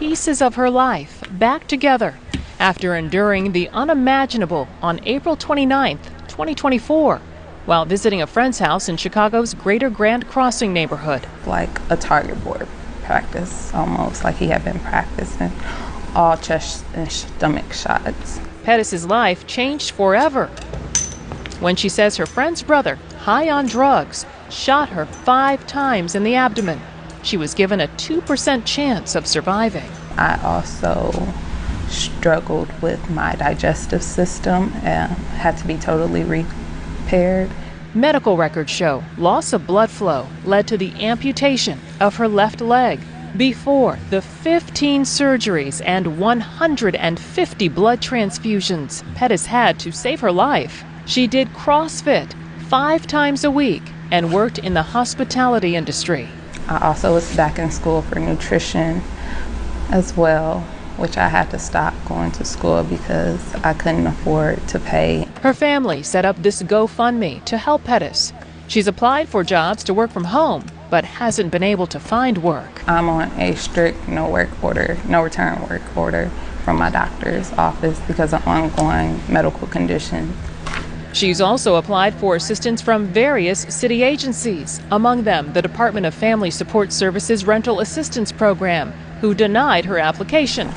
pieces of her life back together after enduring the unimaginable on April 29th, 2024, while visiting a friend's house in Chicago's Greater Grand Crossing neighborhood. Like a target board practice, almost like he had been practicing all chest and stomach shots. Pettis' life changed forever when she says her friend's brother, high on drugs, shot her 5 times in the abdomen. She was given a 2% chance of surviving. I also struggled with my digestive system and had to be totally repaired. Medical records show loss of blood flow led to the amputation of her left leg. Before the 15 surgeries and 150 blood transfusions Pettis had to save her life, she did CrossFit 5 times a week and worked in the hospitality industry. I also was back in school for nutrition as well, which I had to stop going to school because I couldn't afford to pay. Her family set up this GoFundMe to help Pettis. She's applied for jobs to work from home, but hasn't been able to find work. I'm on a strict no return work order from my doctor's office because of ongoing medical conditions. She's also applied for assistance from various city agencies, among them the Department of Family Support Services Rental Assistance Program, who denied her application,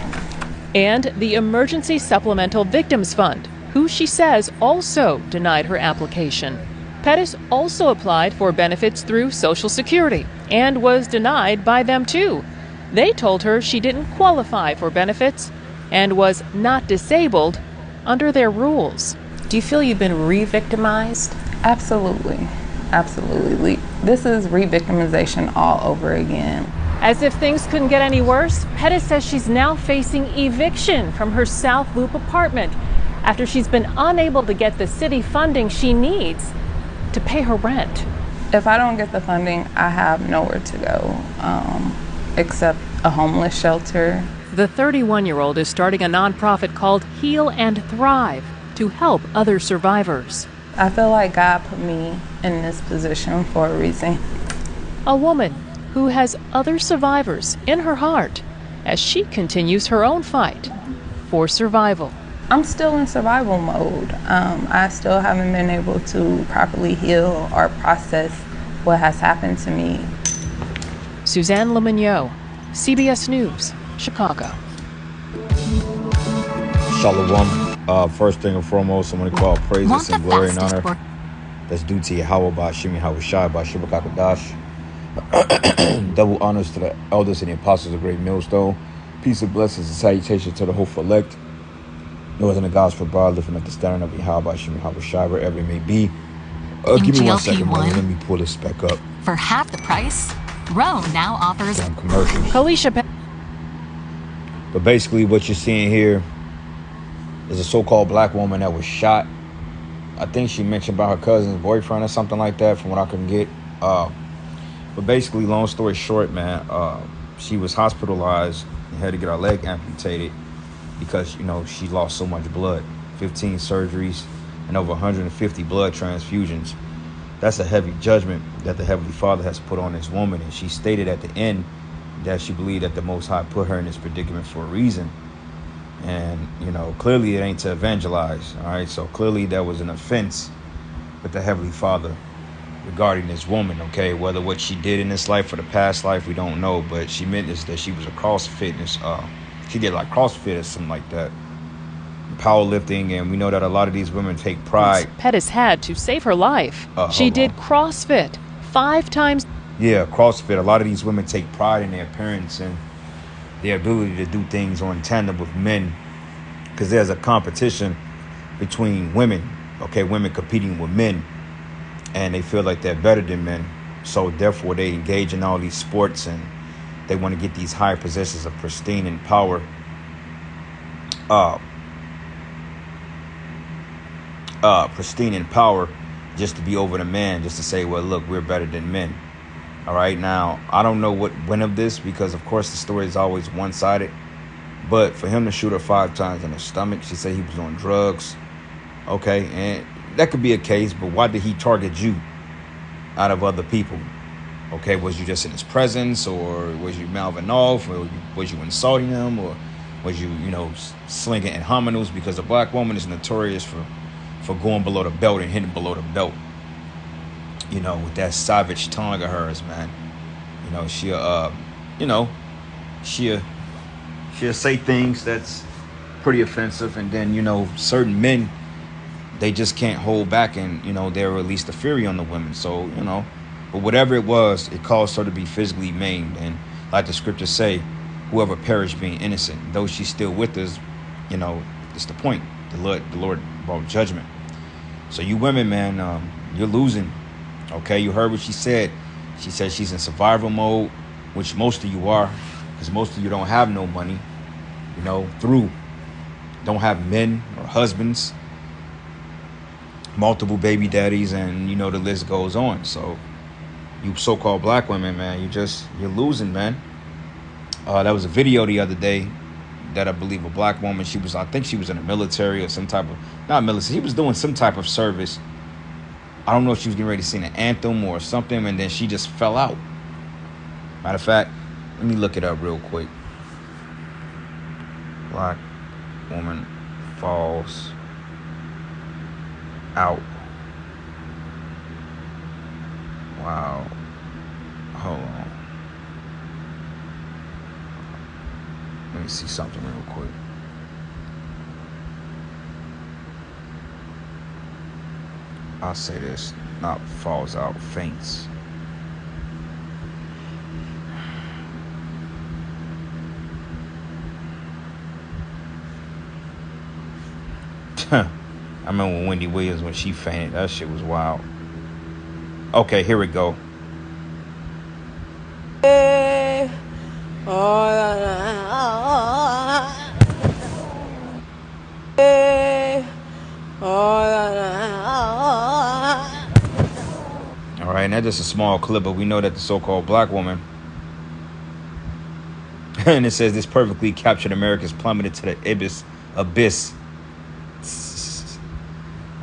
and the Emergency Supplemental Victims Fund, who she says also denied her application. Pettis also applied for benefits through Social Security and was denied by them too. They told her she didn't qualify for benefits and was not disabled under their rules. Do you feel you've been re-victimized? Absolutely. Absolutely. This is re-victimization all over again. As if things couldn't get any worse, Pettis says she's now facing eviction from her South Loop apartment after she's been unable to get the city funding she needs to pay her rent. If I don't get the funding, I have nowhere to go except a homeless shelter. The 31-year-old is starting a nonprofit called Heal and Thrive to help other survivors. I feel like God put me in this position for a reason. A woman who has other survivors in her heart as she continues her own fight for survival. I'm still in survival mode. I still haven't been able to properly heal or process what has happened to me. Suzanne Lemonnier, CBS News, Chicago. Shalom. First thing and foremost, I want to call praises and glory and honor that's due to Yahweh Ba'ashim Yahweh Shai Ba'ashim Kakadash. Double honors to the elders and the apostles of Great Millstone. Peace and blessings and salutations to the hopeful elect. Northern the gospel bar, lifting up the standard of Yahweh Ba'ashim Yahweh Shai, wherever it may be. Give me 1 second, brother. Let me pull this back up. For half the price, Rome now offers commercials. Kalisha. But basically what you're seeing here is a so-called black woman that was shot. I think she mentioned about her cousin's boyfriend or something like that from what I can get. But basically, long story short, man, she was hospitalized and had to get her leg amputated because, you know, she lost so much blood. 15 surgeries and over 150 blood transfusions. That's a heavy judgment that the Heavenly Father has put on this woman. And she stated at the end that she believed that the Most High put her in this predicament for a reason. And, you know, clearly it ain't to evangelize, all right? So clearly there was an offense with the Heavenly Father regarding this woman, okay? Whether what she did in this life or the past life, we don't know. But she meant this, that she was a she did like CrossFit or something like that. Powerlifting, and we know that a lot of these women take pride. Pettis had to save her life. She did CrossFit 5 times. Yeah, CrossFit. A lot of these women take pride in their appearance and their ability to do things on tandem with men, because there's a competition between women, okay, women competing with men, and they feel like they're better than men, so therefore they engage in all these sports and they want to get these higher positions of pristine and power, pristine in power, just to be over the man, just to say, well, look, we're better than men. All right, now, I don't know what went of this, because, of course, the story is always one-sided. But for him to shoot her 5 times in the stomach, she said he was on drugs. Okay, and that could be a case, but why did he target you out of other people? Okay, was you just in his presence, or was you mouthing off, or was you insulting him, or was you, slinging inhominals? Because a black woman is notorious for going below the belt and hitting below the belt. With that savage tongue of hers, man. She'll, she'll say things that's pretty offensive, and then, certain men, they just can't hold back, and, they'll release the fury on the women. So, but whatever it was, it caused her to be physically maimed. And like the scriptures say, whoever perished being innocent, though she's still with us, it's the point. The Lord brought judgment. So you women, man, you're losing. Okay, you heard what she said. She said she's in survival mode, which most of you are, because most of you don't have no money, don't have men or husbands, multiple baby daddies, and the list goes on. So you so-called black women, man, you're losing, man. There was a video the other day that I believe a black woman, I think she was in the military or some type of, not military, she was doing some type of service. I don't know if she was getting ready to sing an anthem or something, and then she just fell out. Matter of fact, let me look it up real quick. Black woman falls out. Wow. Hold on. Let me see something real quick. I'll say this, not falls out, faints. I remember when Wendy Williams, when she fainted, that shit was wild. Okay, here we go. All right, and that's just a small clip, but we know that the so-called black woman, and it says this perfectly captured America's plummeted to the abyss.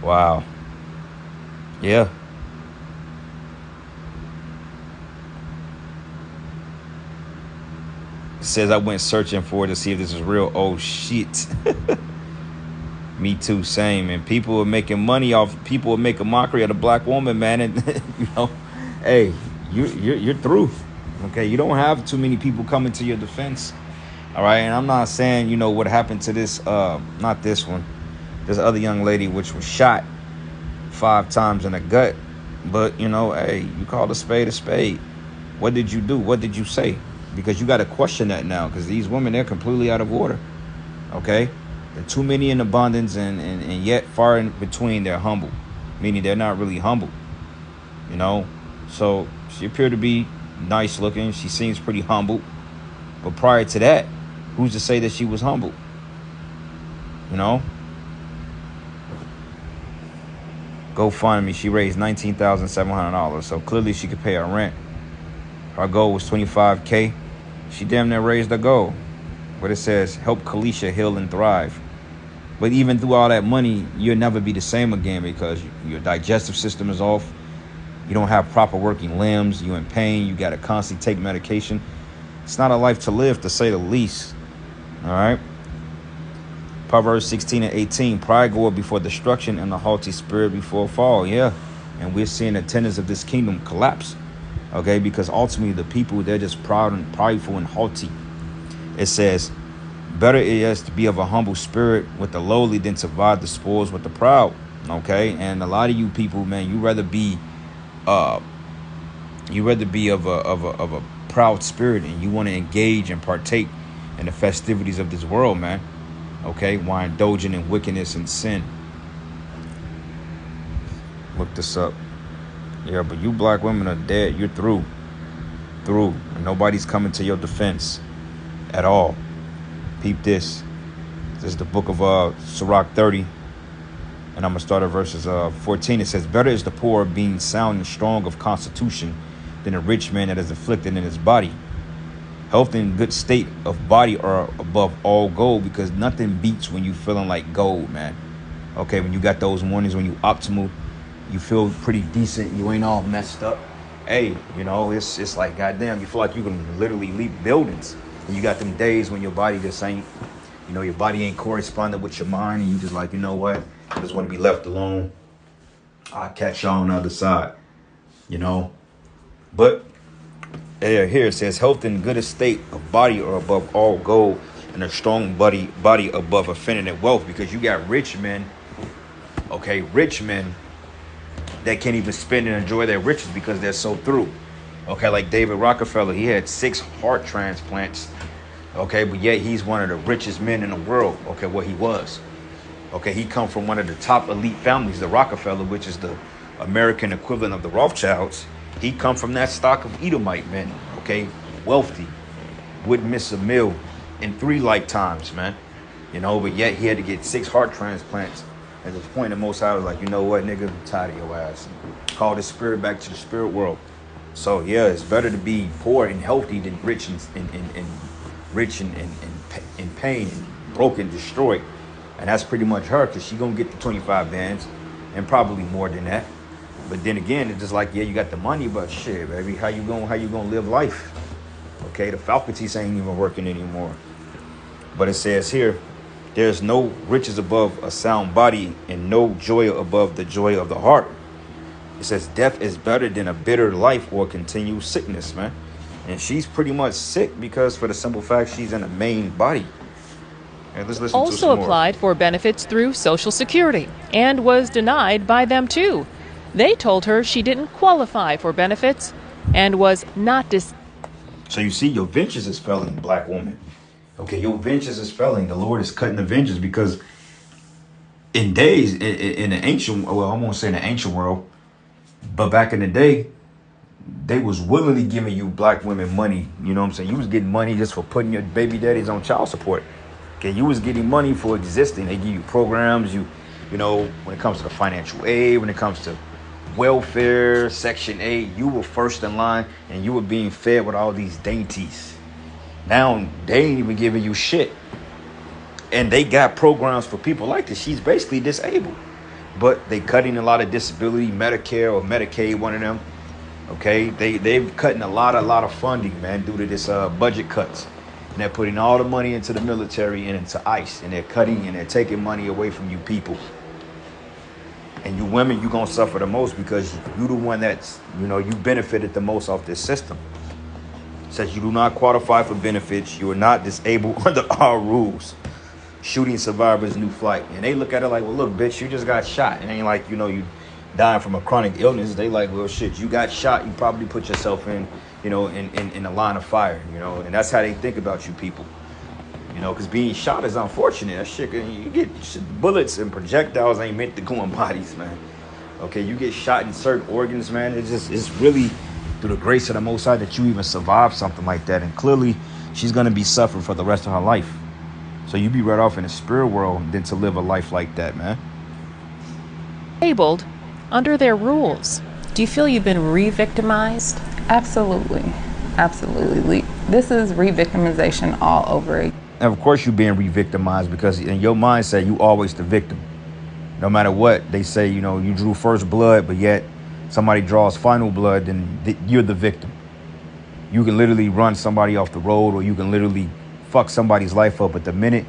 Wow. Yeah. It says I went searching for it to see if this is real. Oh shit. Me too, same. And people are making money off. People are making mockery of the black woman, man. And hey, you're through. Okay, you don't have too many people coming to your defense. All right, and I'm not saying what happened to this. Not this one. This other young lady, which was shot 5 times in the gut. But hey, you call a spade a spade. What did you do? What did you say? Because you got to question that now. Because these women, they're completely out of order. Okay. They're too many in abundance, and yet far in between they're humble, meaning they're not really humble, So she appeared to be nice looking. She seems pretty humble. But prior to that, who's to say that she was humble? GoFundMe, she raised $19,700. So clearly she could pay her rent. Her goal was $25K. She damn near raised her goal. But it says, help Kalisha heal and thrive. But even through all that money, you'll never be the same again because your digestive system is off. You don't have proper working limbs. You're in pain. You got to constantly take medication. It's not a life to live, to say the least. All right. Proverbs 16:18. Pride goeth before destruction, and a haughty spirit before fall. Yeah. And we're seeing the tenets of this kingdom collapse. Okay. Because ultimately the people, they're just proud and prideful and haughty. It says, better it is to be of a humble spirit with the lowly than to divide the spoils with the proud. Okay. And a lot of you people, man, you rather be of a proud spirit, and you want to engage and partake in the festivities of this world, man. Okay. While indulging in wickedness and sin. Look this up. Yeah, but you black women are dead. You're through. And nobody's coming to your defense at all. Peep this. This is the book of Sirach 30. And I'm going to start at verses 14. It says, better is the poor being sound and strong of constitution than a rich man that is afflicted in his body. Health and good state of body are above all gold, because nothing beats when you feeling like gold, man. Okay, when you got those mornings when you optimal, you feel pretty decent, you ain't all messed up. hey, you know, it's like, goddamn, you feel like you can literally leap buildings. And you got them days when your body just ain't, you know, your body ain't corresponding with your mind, and you just like, you know what, I just want to be left alone. I'll catch y'all on the other side, you know. But here it says, health and good estate of body are above all gold, and a strong body above effeminate wealth. Because you got rich men, okay, rich men that can't even spend and enjoy their riches because they're so through. Okay, like David Rockefeller, he had 6 heart transplants. Okay, but yet he's one of the richest men in the world. Okay, what he was. Okay, he come from one of the top elite families, the Rockefeller, which is the American equivalent of the Rothschilds. He come from that stock of Edomite men. Okay, wealthy, wouldn't miss a meal in 3 lifetimes, man. You know, but yet he had to get 6 heart transplants. At this point, the Most High was like, you know what, nigga, I'm tired of your ass. Call the spirit back to the spirit world. So yeah, it's better to be poor and healthy than rich and rich and in pain and broken, destroyed. And that's pretty much her, because she gonna get the 25 bands and probably more than that. But then again, it's just like, yeah, you got the money, but shit, baby, how you gonna live life? Okay, the faculties ain't even working anymore. But it says here, there's no riches above a sound body, and no joy above the joy of the heart. It says death is better than a bitter life or continued sickness, man. And she's pretty much sick because, for the simple fact, she's in a main body. And let's listen to Also some more. applied for benefits through Social Security and was denied by them too. They told her she didn't qualify for benefits and was not So you see, your ventures is failing, black woman. Okay, your ventures is failing. The Lord is cutting the ventures, because in days, in the ancient, well, I won't say in the ancient world, but back in the day, they was willingly giving you black women money. You know what I'm saying? You was getting money just for putting your baby daddies on child support. Okay, you was getting money for existing. They give you programs, you know, when it comes to the financial aid, when it comes to welfare, Section 8, you were first in line, and you were being fed with all these dainties. Now they ain't even giving you shit. And they got programs for people like this. She's basically disabled, but they cutting a lot of disability, Medicare or Medicaid, one of them. Okay, they've cutting a lot of funding, man, due to this budget cuts. And they're putting all the money into the military and into ICE, and they're cutting and they're taking money away from you people. And you women, you gonna suffer the most, because you the one that's, you know, you benefited the most off this system. It says you do not qualify for benefits. You are not disabled under our rules. Shooting survivors, new flight. And they look at it like, well, look, bitch, you just got shot. It ain't like, you know, you dying from a chronic illness. They like, well, shit, you got shot. You probably put yourself in, you know, in a line of fire, you know. And that's how they think about you people. You know, because being shot is unfortunate. That shit, you get bullets and projectiles ain't meant to go in bodies, man. Okay, you get shot in certain organs, man. It's really through the grace of the Most High that you even survive something like that. And clearly, she's going to be suffering for the rest of her life. So you be right off in the spirit world than to live a life like that, man. disabled under their rules. Do you feel you've been re-victimized? Absolutely. Absolutely. This is re-victimization all over again. And of course you're being re-victimized, because in your mindset, you always the victim. No matter what, they say, you know, you drew first blood, but yet somebody draws final blood, then you're the victim. You can literally run somebody off the road, or you can literally fuck somebody's life up. But the minute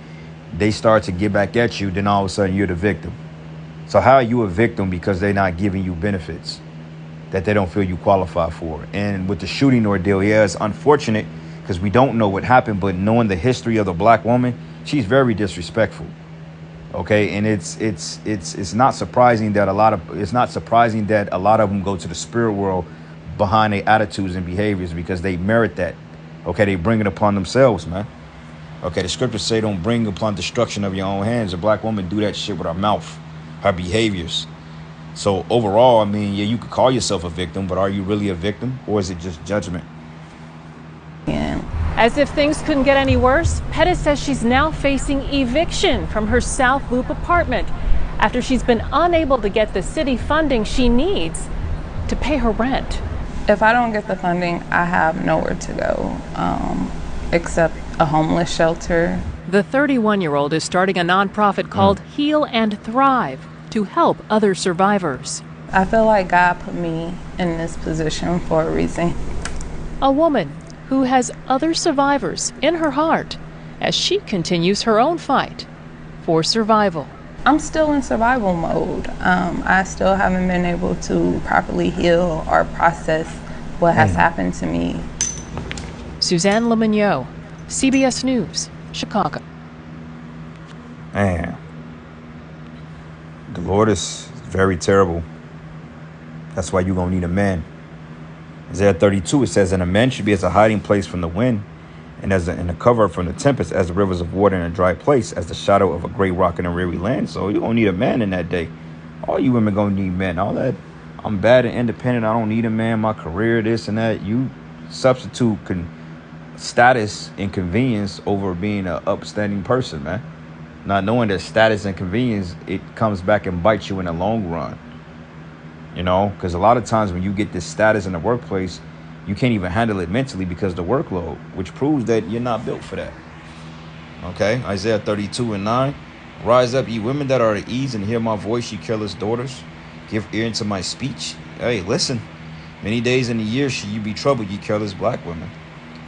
they start to get back at you, then all of a sudden you're the victim. So how are you a victim because they're not giving you benefits that they don't feel you qualify for? And with the shooting ordeal, yeah, it's unfortunate because we don't know what happened, but knowing the history of the black woman, she's very disrespectful. Okay, and it's not surprising that a lot of them go to the spirit world behind their attitudes and behaviors, because they merit that. Okay, they bring it upon themselves, man. Okay, the scriptures say don't bring upon destruction of your own hands. A black woman do that shit with her mouth, her behaviors. So overall, I mean, yeah, you could call yourself a victim, but are you really a victim, or is it just judgment? Yeah. As if things couldn't get any worse, Pettis says she's now facing eviction from her South Loop apartment after she's been unable to get the city funding she needs to pay her rent. If I don't get the funding, I have nowhere to go except a homeless shelter. The 31-year-old is starting a nonprofit called Heal and Thrive to help other survivors. I feel like God put me in this position for a reason. A woman who has other survivors in her heart as she continues her own fight for survival. I'm still in survival mode. I still haven't been able to properly heal or process what has happened to me. Suzanne Lemignot, CBS News, Chicago. Man, the Lord is very terrible. That's why you're going to need a man. Isaiah 32, it says, and a man should be as a hiding place from the wind, and and a cover from the tempest, as the rivers of water in a dry place, as the shadow of a great rock in a weary land. So you're going to need a man in that day. All you women going to need men. All that, I'm bad and independent, I don't need a man, my career, this and that. You substitute status and convenience over being an upstanding person, man. Not knowing that status and convenience, it comes back and bites you in the long run. You know, because a lot of times when you get this status in the workplace, you can't even handle it mentally because of the workload, which proves that you're not built for that. Okay, Isaiah 32:9. Rise up, ye women that are at ease, and hear my voice, ye careless daughters. Give ear unto my speech. Hey, listen. Many days in the year shall you be troubled, ye careless black women.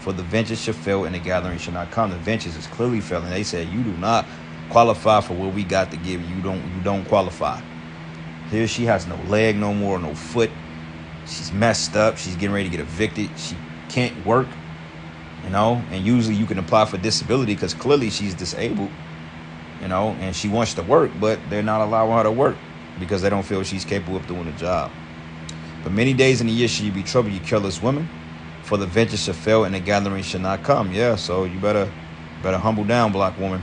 For the ventures shall fail, and the gathering shall not come. The ventures is clearly failing. They said, you do not qualify for what we got to give you. You don't qualify. Here she has no leg no more, no foot. She's messed up. She's getting ready to get evicted. She can't work, you know. And usually you can apply for disability because clearly she's disabled, you know, and she wants to work, but they're not allowing her to work because they don't feel she's capable of doing the job. But many days in the year shall you be troubled, you careless women, for the venture shall fail and the gathering shall not come. Yeah, so you better humble down, black woman.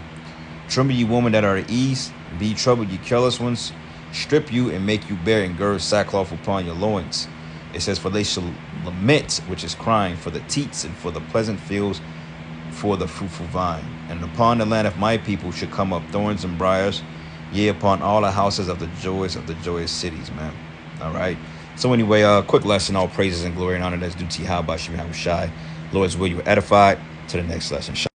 Tremble, ye women that are at ease. Be troubled, ye careless ones. Strip you and make you bare and gird sackcloth upon your loins. It says, for they shall lament, which is crying, for the teats and for the pleasant fields, for the fruitful vine. And upon the land of my people should come up thorns and briars, yea, upon all the houses of the joyous cities, man. All right. So anyway, quick lesson, all praises and glory and honor that's due to Yahweh Shem Shai. Lord's will, you were edified. To the next lesson.